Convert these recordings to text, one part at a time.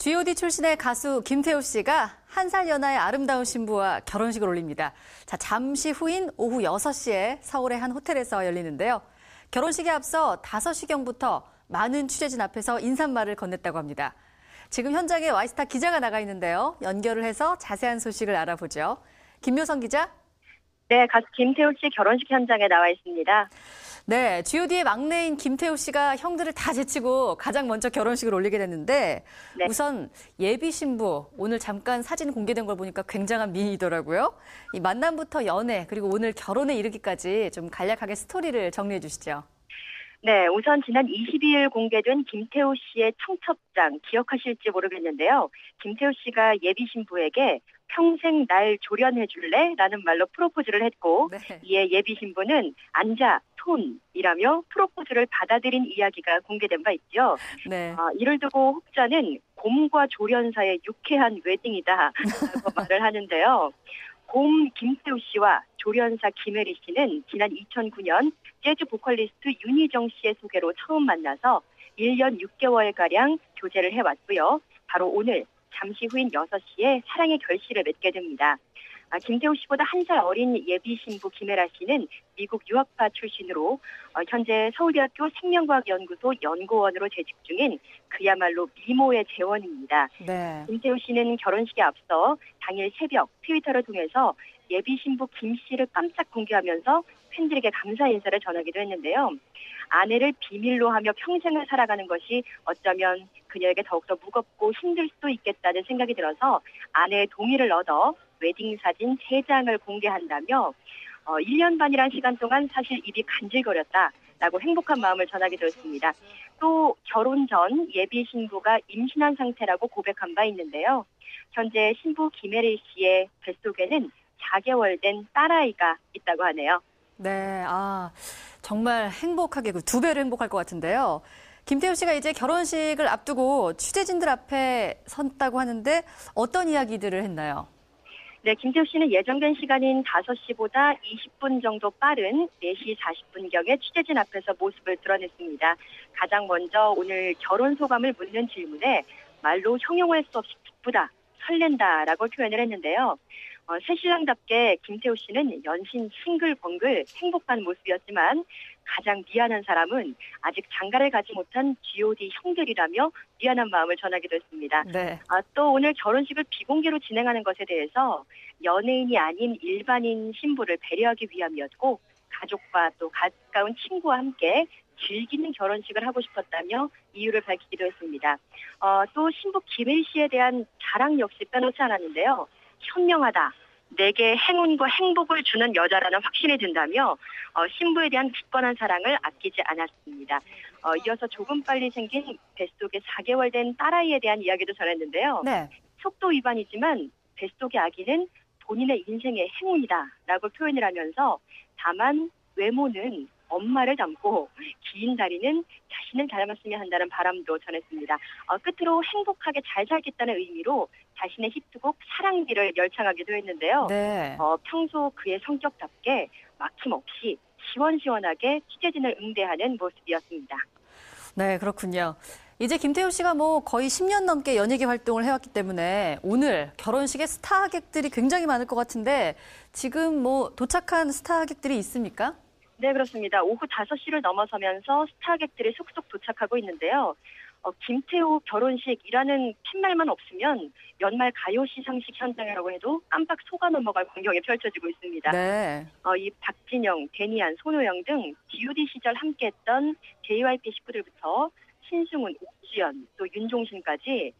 G.O.D 출신의 가수 김태우 씨가 한 살 연하의 아름다운 신부와 결혼식을 올립니다. 자, 잠시 후인 오후 6시에 서울의 한 호텔에서 열리는데요. 결혼식에 앞서 5시경부터 많은 취재진 앞에서 인사말을 건넸다고 합니다. 지금 현장에 와이스타 기자가 나가 있는데요. 연결을 해서 자세한 소식을 알아보죠. 김묘성 기자. 네, 가수 김태우 씨 결혼식 현장에 나와 있습니다. 네, G.O.D의 막내인 김태우 씨가 형들을 다 제치고 가장 먼저 결혼식을 올리게 됐는데 네. 우선 예비 신부, 오늘 잠깐 사진 공개된 걸 보니까 굉장한 미인이더라고요. 이 만남부터 연애, 그리고 오늘 결혼에 이르기까지 좀 간략하게 스토리를 정리해 주시죠. 네, 우선 지난 22일 공개된 김태우 씨의 청첩장 기억하실지 모르겠는데요. 김태우 씨가 예비 신부에게 평생 날 조련해줄래? 라는 말로 프로포즈를 했고 네. 이에 예비 신부는 앉아, 톤이라며 프로포즈를 받아들인 이야기가 공개된 바 있죠. 네. 이를 두고 혹자는 곰과 조련 사이의 유쾌한 웨딩이다라고 말을 하는데요. 곰 김태우 씨와 조련사 김혜리 씨는 지난 2009년 재즈 보컬리스트 윤희정 씨의 소개로 처음 만나서 1년 6개월가량 교제를 해왔고요. 바로 오늘 잠시 후인 6시에 사랑의 결실을 맺게 됩니다. 김태우 씨보다 한 살 어린 예비 신부 김혜라 씨는 미국 유학파 출신으로 현재 서울대학교 생명과학연구소 연구원으로 재직 중인 그야말로 미모의 재원입니다. 네. 김태우 씨는 결혼식에 앞서 당일 새벽 트위터를 통해서 예비 신부 김 씨를 깜짝 공개하면서 팬들에게 감사 인사를 전하기도 했는데요. 아내를 비밀로 하며 평생을 살아가는 것이 어쩌면 그녀에게 더욱더 무겁고 힘들 수도 있겠다는 생각이 들어서 아내의 동의를 얻어 웨딩 사진 3장을 공개한다며 1년 반이란 시간 동안 사실 입이 간질거렸다라고 행복한 마음을 전하기도 했습니다. 또 결혼 전 예비 신부가 임신한 상태라고 고백한 바 있는데요. 현재 신부 김혜리 씨의 뱃속에는 4개월 된 딸아이가 있다고 하네요. 네, 정말 행복하게, 2배로 행복할 것 같은데요. 김태우 씨가 이제 결혼식을 앞두고 취재진들 앞에 섰다고 하는데 어떤 이야기들을 했나요? 네, 김태우 씨는 예정된 시간인 5시보다 20분 정도 빠른 4시 40분경에 취재진 앞에서 모습을 드러냈습니다. 가장 먼저 오늘 결혼 소감을 묻는 질문에 말로 형용할 수 없이 기쁘다, 설렌다라고 표현을 했는데요. 새신랑답게 김태우 씨는 연신 싱글벙글 행복한 모습이었지만 가장 미안한 사람은 아직 장가를 가지 못한 G.O.D 형들이라며 미안한 마음을 전하기도 했습니다. 네. 또 오늘 결혼식을 비공개로 진행하는 것에 대해서 연예인이 아닌 일반인 신부를 배려하기 위함이었고 가족과 또 가까운 친구와 함께 즐기는 결혼식을 하고 싶었다며 이유를 밝히기도 했습니다. 또 신부 김혜리 씨에 대한 자랑 역시 빼놓지 않았는데요. 현명하다. 내게 행운과 행복을 주는 여자라는 확신이 든다며 신부에 대한 굳건한 사랑을 아끼지 않았습니다. 이어서 조금 빨리 생긴 뱃속에 4개월 된 딸아이에 대한 이야기도 전했는데요. 네. 속도 위반이지만 뱃속의 아기는 본인의 인생의 행운이다라고 표현을 하면서 다만 외모는 엄마를 닮고 긴 다리는 자신을 닮았으면 한다는 바람도 전했습니다. 끝으로 행복하게 잘 살겠다는 의미로 자신의 히트곡 사랑비를 열창하기도 했는데요. 네. 평소 그의 성격답게 막힘없이 시원시원하게 취재진을 응대하는 모습이었습니다. 네, 그렇군요. 이제 김태우 씨가 거의 10년 넘게 연예계 활동을 해왔기 때문에 오늘 결혼식에 스타 하객들이 굉장히 많을 것 같은데 지금 도착한 스타 하객들이 있습니까? 네, 그렇습니다. 오후 5시를 넘어서면서 스타 하객들이 속속 도착하고 있는데요. 김태우 결혼식이라는 팻말만 없으면 연말 가요 시상식 현장이라고 해도 깜빡 속아 넘어갈 광경이 펼쳐지고 있습니다. 네. 이 박진영, 데니안, 손호영 등 G.O.D 시절 함께했던 JYP 식구들부터 신승훈, 옥주연, 또 윤종신까지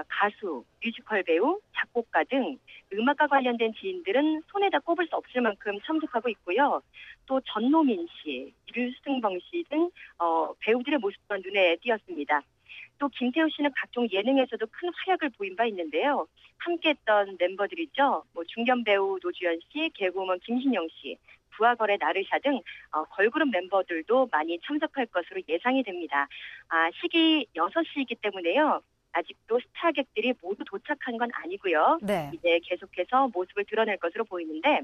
가수, 뮤지컬 배우, 작곡가 등 음악과 관련된 지인들은 손에다 꼽을 수 없을 만큼 참석하고 있고요. 또 전노민 씨, 류승범 씨 등 배우들의 모습도 눈에 띄었습니다. 또 김태우 씨는 각종 예능에서도 큰 활약을 보인 바 있는데요. 함께했던 멤버들이죠. 중견 배우 노주현 씨, 개그우먼 김신영 씨, 부하거래 나르샤 등 걸그룹 멤버들도 많이 참석할 것으로 예상이 됩니다. 시기 6시이기 때문에요. 아직도 스타객들이 모두 도착한 건 아니고요. 네. 이제 계속해서 모습을 드러낼 것으로 보이는데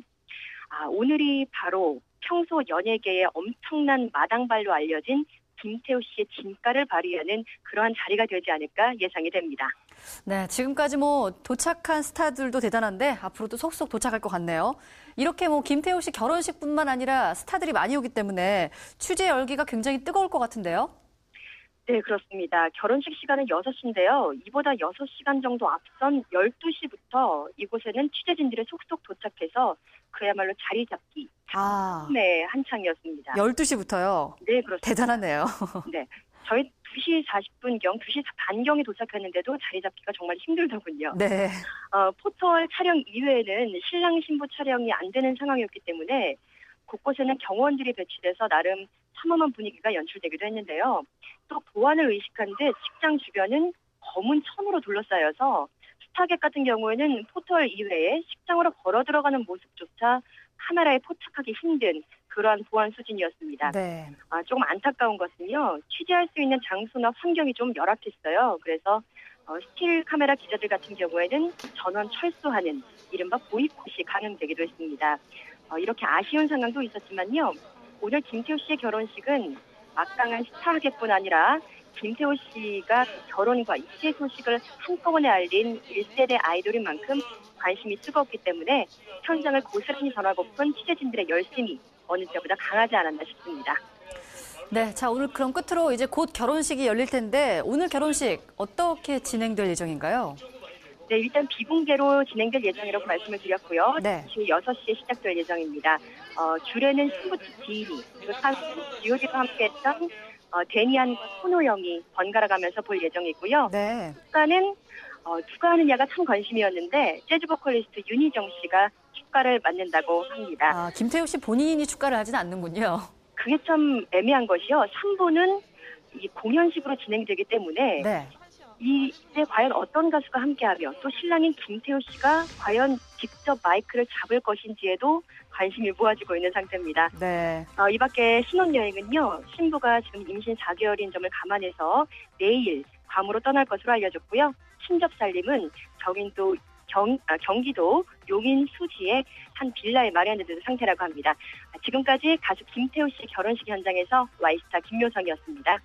오늘이 바로 평소 연예계의 엄청난 마당발로 알려진 김태우 씨의 진가를 발휘하는 그러한 자리가 되지 않을까 예상이 됩니다. 네, 지금까지 뭐 도착한 스타들도 대단한데 앞으로도 속속 도착할 것 같네요. 이렇게 뭐 김태우 씨 결혼식뿐만 아니라 스타들이 많이 오기 때문에 취재 열기가 굉장히 뜨거울 것 같은데요. 네, 그렇습니다. 결혼식 시간은 6시인데요. 이보다 6시간 정도 앞선 12시부터 이곳에는 취재진들이 속속 도착해서 그야말로 자리 잡기, 네, 한창이었습니다. 12시부터요? 네, 그렇습니다. 대단하네요. 네, 저희 2시 40분경, 2시 반경에 도착했는데도 자리 잡기가 정말 힘들더군요. 네. 포털 촬영 이외에는 신랑 신부 촬영이 안 되는 상황이었기 때문에 곳곳에는 경호원들이 배치돼서 나름 삼엄한 분위기가 연출되기도 했는데요. 또 보안을 의식한 듯 식장 주변은 검은 천으로 둘러싸여서 스타객 같은 경우에는 포털 이외에 식장으로 걸어 들어가는 모습조차 카메라에 포착하기 힘든 그러한 보안 수준이었습니다. 네. 조금 안타까운 것은요. 취재할 수 있는 장소나 환경이 좀 열악했어요. 그래서 스틸 카메라 기자들 같은 경우에는 전원 철수하는 이른바 보이콧이 감행되기도 했습니다. 이렇게 아쉬운 상황도 있었지만요. 오늘 김태우 씨의 결혼식은 막강한 스타하객뿐 아니라 김태우 씨가 결혼과 입시 소식을 한꺼번에 알린 1세대 아이돌인 만큼 관심이 뜨겁기 때문에 현장을 고스란히 전하고픈 취재진들의 열심이 어느 때보다 강하지 않았나 싶습니다. 네, 자 오늘 그럼 끝으로 이제 곧 결혼식이 열릴 텐데 오늘 결혼식 어떻게 진행될 예정인가요? 네, 일단 비공개로 진행될 예정이라고 말씀을 드렸고요. 네. 지금 6시에 시작될 예정입니다. 주례는 신부 측 지인이 그리고 GOD와 함께했던 데니안과 손호영이 번갈아 가면서 볼 예정이고요. 네. 축가는 누가 하느냐가 참 관심이었는데 재즈 보컬리스트 윤희정 씨가 축가를 맡는다고 합니다. 김태우 씨 본인이 축가를 하진 않는군요. 그게 참 애매한 것이요. 3부는 이 공연식으로 진행되기 때문에 네. 이때 과연 어떤 가수가 함께하며 또 신랑인 김태우 씨가 과연 직접 마이크를 잡을 것인지에도 관심이 모아지고 있는 상태입니다. 네. 이 밖에 신혼여행은요. 신부가 지금 임신 4개월인 점을 감안해서 내일 괌으로 떠날 것으로 알려졌고요. 친접살림은 경기도 용인 수지의 한 빌라에 마련된 상태라고 합니다. 지금까지 가수 김태우 씨 결혼식 현장에서 와이스타 김묘성이었습니다.